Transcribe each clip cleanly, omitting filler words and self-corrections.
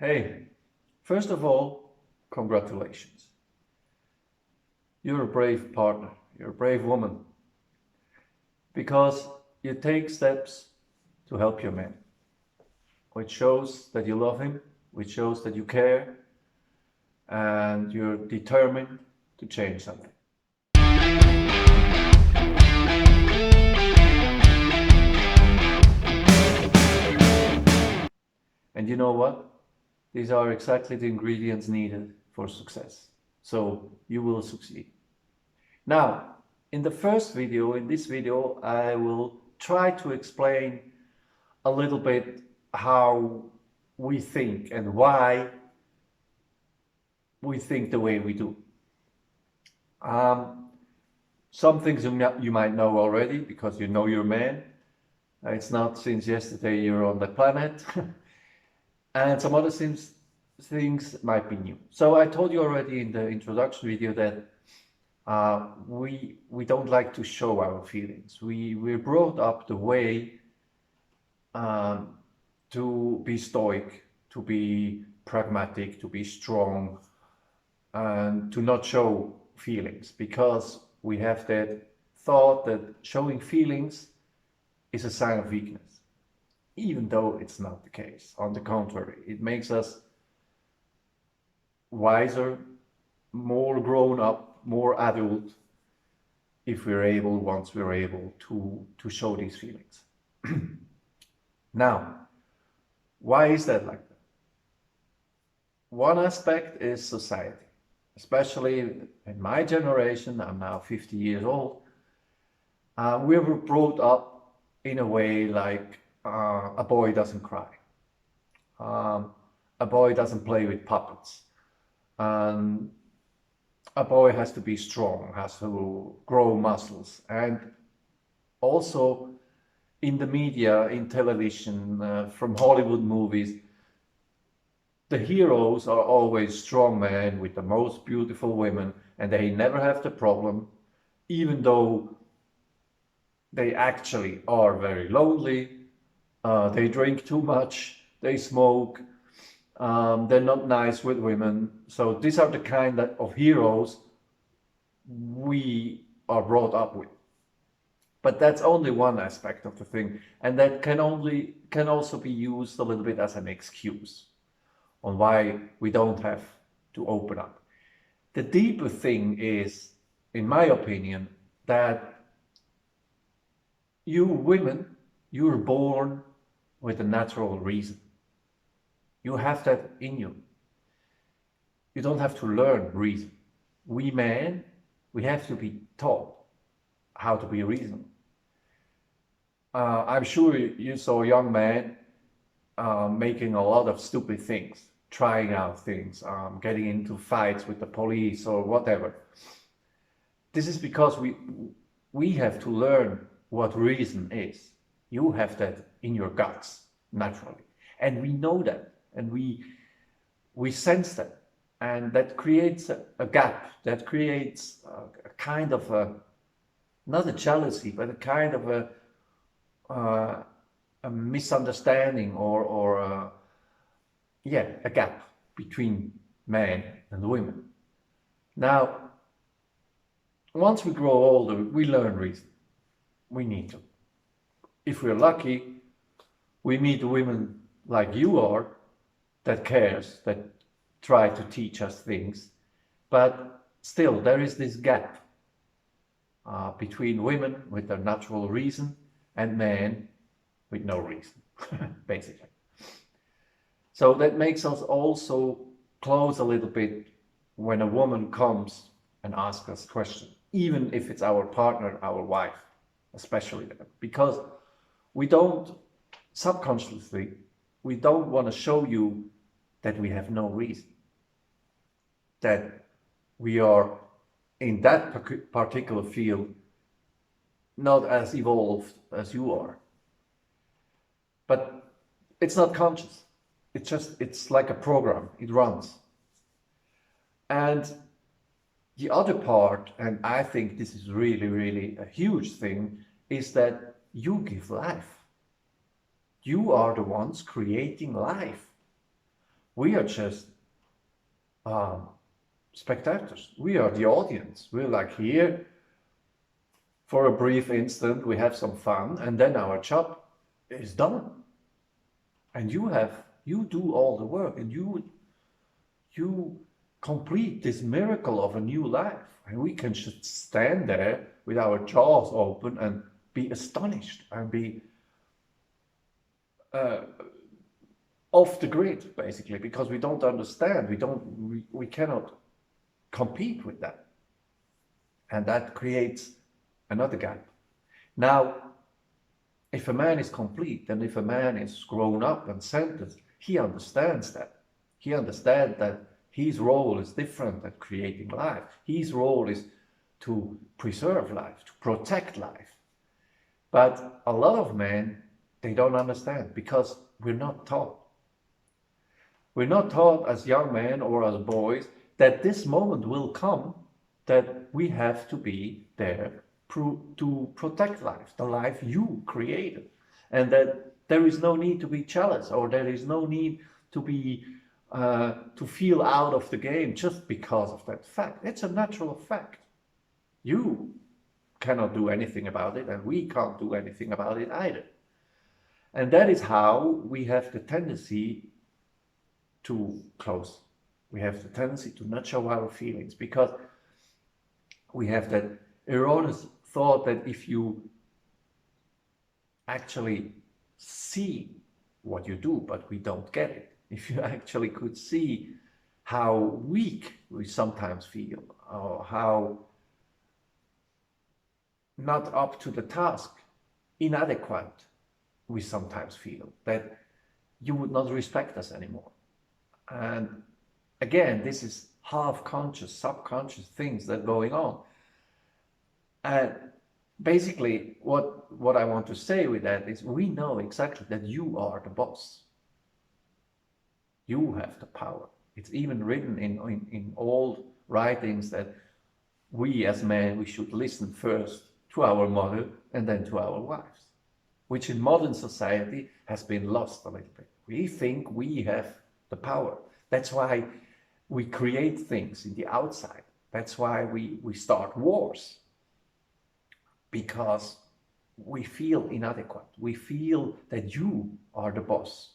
Hey, first of all, congratulations. You're a brave partner, you're a brave woman, because you take steps to help your man, which shows that you love him, which shows that you care, and you're determined to change something. And you know what? These are exactly the ingredients needed for success. So you will succeed. Now, in this video, I will try to explain a little bit how we think and why we think the way we do. Some things you might know already because you know your man. It's not since yesterday you're on the planet. And some other things might be new. So I told you already in the introduction video that we don't like to show our feelings. We're brought up the way to be stoic, to be pragmatic, to be strong, and to not show feelings, because we have that thought that showing feelings is a sign of weakness, even though it's not the case. On the contrary, it makes us wiser, more grown up, more adult, if once we're able to show these feelings. Now, why is that like that? One aspect is society, especially in my generation. I'm now 50 years old. We were brought up in a way like a boy doesn't cry. A boy doesn't play with puppets. A boy has to be strong, has to grow muscles. And also in the media, in television, from Hollywood movies, the heroes are always strong men with the most beautiful women, and they never have the problem, even though they actually are very lonely. They drink too much, they smoke, they're not nice with women. So these are the kind of heroes we are brought up with. But that's only one aspect of the thing, and that can also be used a little bit as an excuse on why we don't have to open up. The deeper thing is, in my opinion, that you women, you're born with a natural reason. You have that in you. You don't have to learn reason. We men, we have to be taught how to be reasonable. I'm sure you saw a young man making a lot of stupid things, trying out things, getting into fights with the police or whatever. This is because we have to learn what reason is. You have that in your guts naturally, and we know that, and we sense that, and that creates a gap. That creates a kind of not a jealousy, but a kind of a misunderstanding or a gap between men and women. Now, once we grow older, we learn reason. We need to. If we're lucky, we meet women like you are that cares, that try to teach us things. But still, there is this gap between women with their natural reason and men with no reason, basically. So that makes us also close a little bit when a woman comes and asks us questions, even if it's our partner, our wife, especially, because we don't, subconsciously, we don't want to show you that we have no reason, that we are in that particular field not as evolved as you are. But it's not conscious. It's like a program, it runs. And the other part, and I think this is really, really a huge thing, is that you give life. You are the ones creating life. We are just spectators. We are the audience. We're like here for a brief instant, we have some fun, and then our job is done. And you do all the work, and you complete this miracle of a new life. And we can just stand there with our jaws open and be astonished and be off the grid, basically, because we don't understand. We cannot compete with that. And that creates another gap. Now, if a man is complete and if a man is grown up and centered, he understands that. He understands that his role is different than creating life. His role is to preserve life, to protect life. But a lot of men, they don't understand because we're not taught. We're not taught as young men or as boys that this moment will come that we have to be there to protect life, the life you created, and that there is no need to be jealous or there is no need to be to feel out of the game just because of that fact. It's a natural fact. You cannot do anything about it, and we can't do anything about it either. And that is how we have the tendency to close. We have the tendency to not show our feelings because we have that erroneous thought that if you actually see what you do, but we don't get it, if you actually could see how weak we sometimes feel, or how not up to the task, inadequate we sometimes feel, that you would not respect us anymore. And again, this is half-conscious, subconscious things that are going on. And basically, what I want to say with that is we know exactly that you are the boss. You have the power. It's even written in old writings that we as men, we should listen first to our mother and then to our wives, which in modern society has been lost a little bit. We think we have the power. That's why we create things in the outside. That's why we start wars. Because we feel inadequate. We feel that you are the boss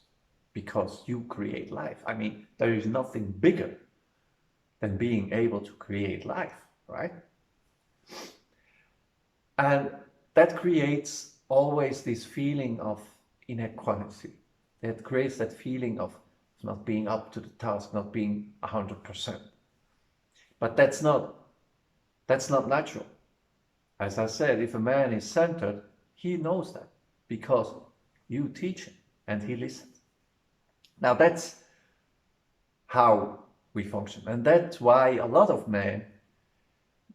because you create life. I mean, there is nothing bigger than being able to create life, right? And that creates always this feeling of inequality. That creates that feeling of not being up to the task, not being 100%. But that's not natural. As I said, if a man is centered, he knows that because you teach him and he listens. Now that's how we function. And that's why a lot of men,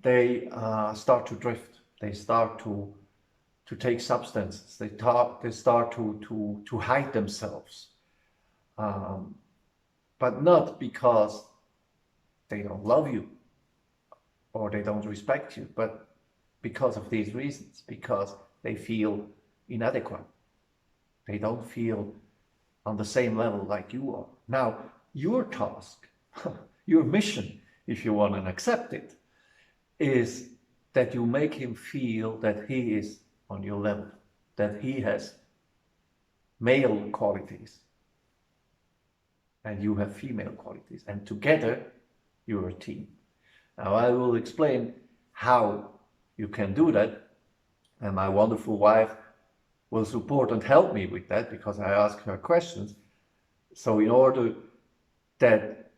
they start to drift. They start to take substances. They start to hide themselves. But not because they don't love you or they don't respect you, but because of these reasons, because they feel inadequate. They don't feel on the same level like you are. Now, your task, your mission, if you want to accept it, is that you make him feel that he is on your level, that he has male qualities and you have female qualities, and together you're a team. Now, I will explain how you can do that, and my wonderful wife will support and help me with that because I ask her questions. So in order that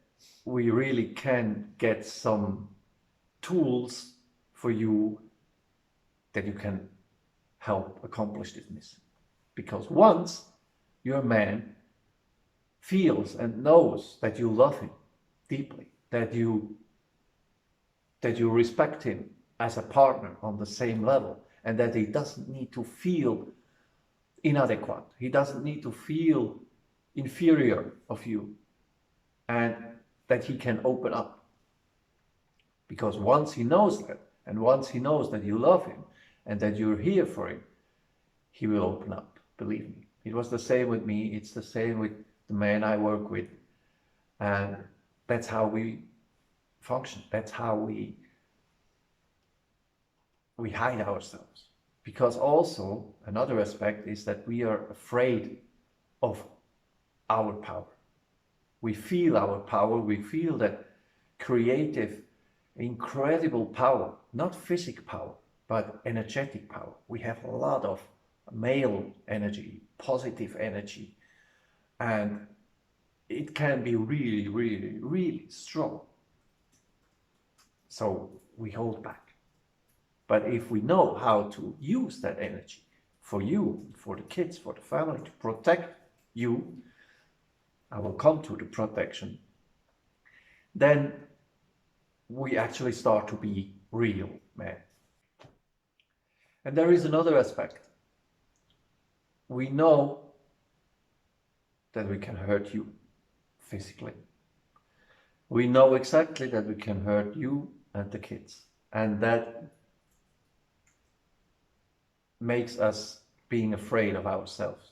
we really can get some tools for you that you can help accomplish this mission. Because once your man feels and knows that you love him deeply, that you respect him as a partner on the same level, and that he doesn't need to feel inadequate, he doesn't need to feel inferior of you, and that he can open up. Because once he knows that, and once he knows that you love him and that you're here for him, he will open up, believe me. It was the same with me, it's the same with the man I work with. And that's how we function. That's how we hide ourselves. Because also another aspect is that we are afraid of our power. We feel our power. We feel that creative, incredible power, not physical power, but energetic power. We have a lot of male energy, positive energy, and it can be really, really, really strong. So we hold back. But if we know how to use that energy for you, for the kids, for the family, to protect you, I will come to the protection, then we actually start to be real men. And there is another aspect. We know that we can hurt you physically. We know exactly that we can hurt you and the kids. And that makes us being afraid of ourselves.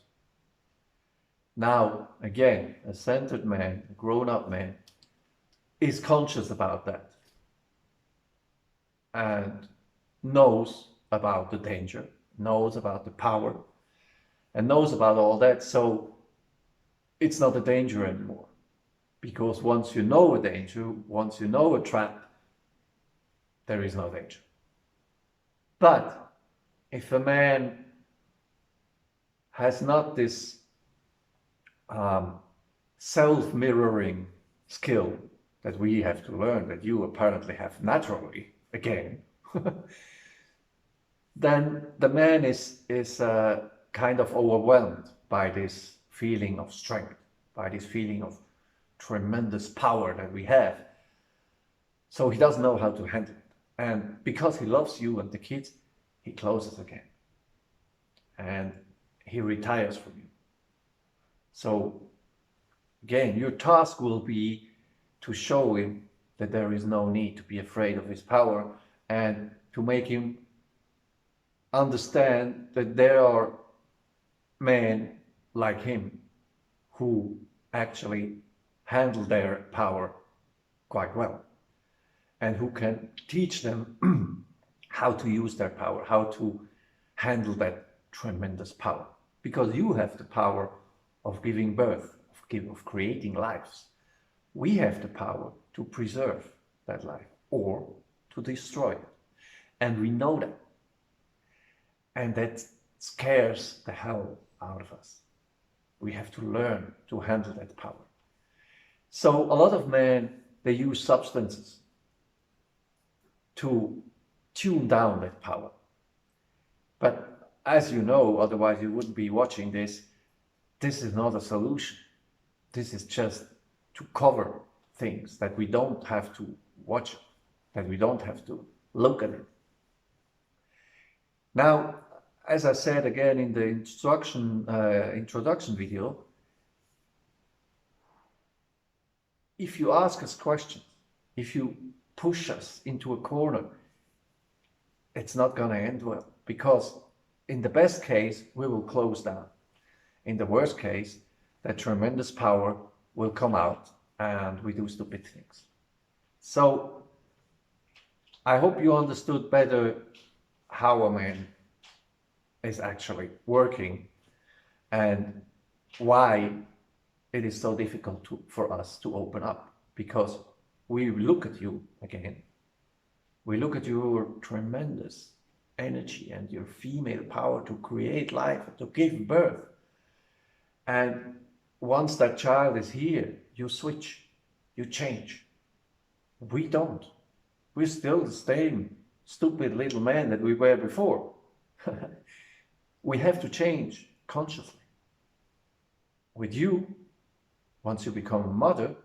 Now, again, a centered man, a grown-up man, is conscious about that and knows about the danger, knows about the power, and knows about all that. So it's not a danger anymore. Because once you know a danger, once you know a trap, there is no danger. But if a man has not this self-mirroring skill that we have to learn, that you apparently have naturally, again, then the man is kind of overwhelmed by this feeling of strength, by this feeling of tremendous power that we have. So he doesn't know how to handle it. And because he loves you and the kids, he closes again. And he retires from you. So again, your task will be to show him that there is no need to be afraid of his power, and to make him understand that there are men like him who actually handle their power quite well, and who can teach them how to use their power, how to handle that tremendous power. Because you have the power of giving birth, of creating lives. We have the power to preserve that life or to destroy it. And we know that. And that scares the hell out of us. We have to learn to handle that power. So a lot of men, they use substances to tune down that power. But as you know, otherwise you wouldn't be watching this, this is not a solution. This is just to cover things that we don't have to watch, that we don't have to look at it. Now, as I said again in the introduction video, if you ask us questions, if you push us into a corner, it's not going to end well, because in the best case, we will close down. In the worst case, that tremendous power will come out and we do stupid things. So I hope you understood better how a man is actually working and why it is so difficult for us to open up. Because we look at you again, we look at your tremendous energy and your female power to create life, to give birth. And once that child is here, you switch, you change. We don't. We're still the same stupid little man that we were before. We have to change consciously. With you, once you become a mother,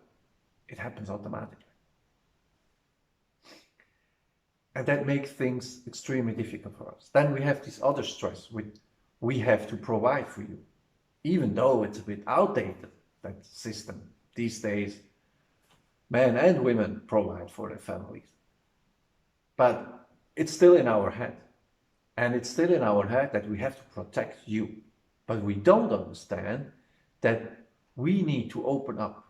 it happens automatically. And that makes things extremely difficult for us. Then we have this other stress, we have to provide for you. Even though it's a bit outdated, that system these days, men and women provide for their families. But it's still in our head. And it's still in our head that we have to protect you. But we don't understand that we need to open up.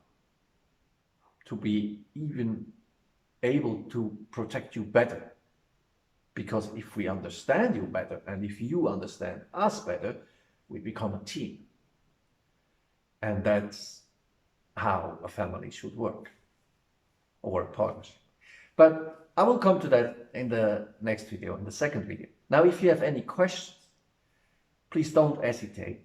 to be even able to protect you better. Because if we understand you better, and if you understand us better, we become a team. And that's how a family should work, or a partnership. But I will come to that in the next video, in the second video. Now, if you have any questions, please don't hesitate.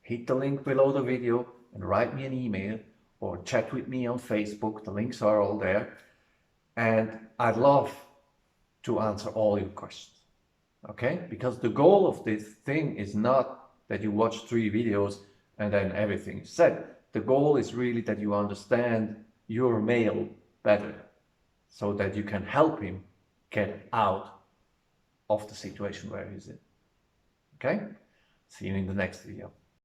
Hit the link below the video and write me an email or chat with me on Facebook. The links are all there. And I'd love to answer all your questions. Okay? Because the goal of this thing is not that you watch 3 videos and then everything is said. The goal is really that you understand your male better, so that you can help him get out of the situation where he's in. Okay? See you in the next video.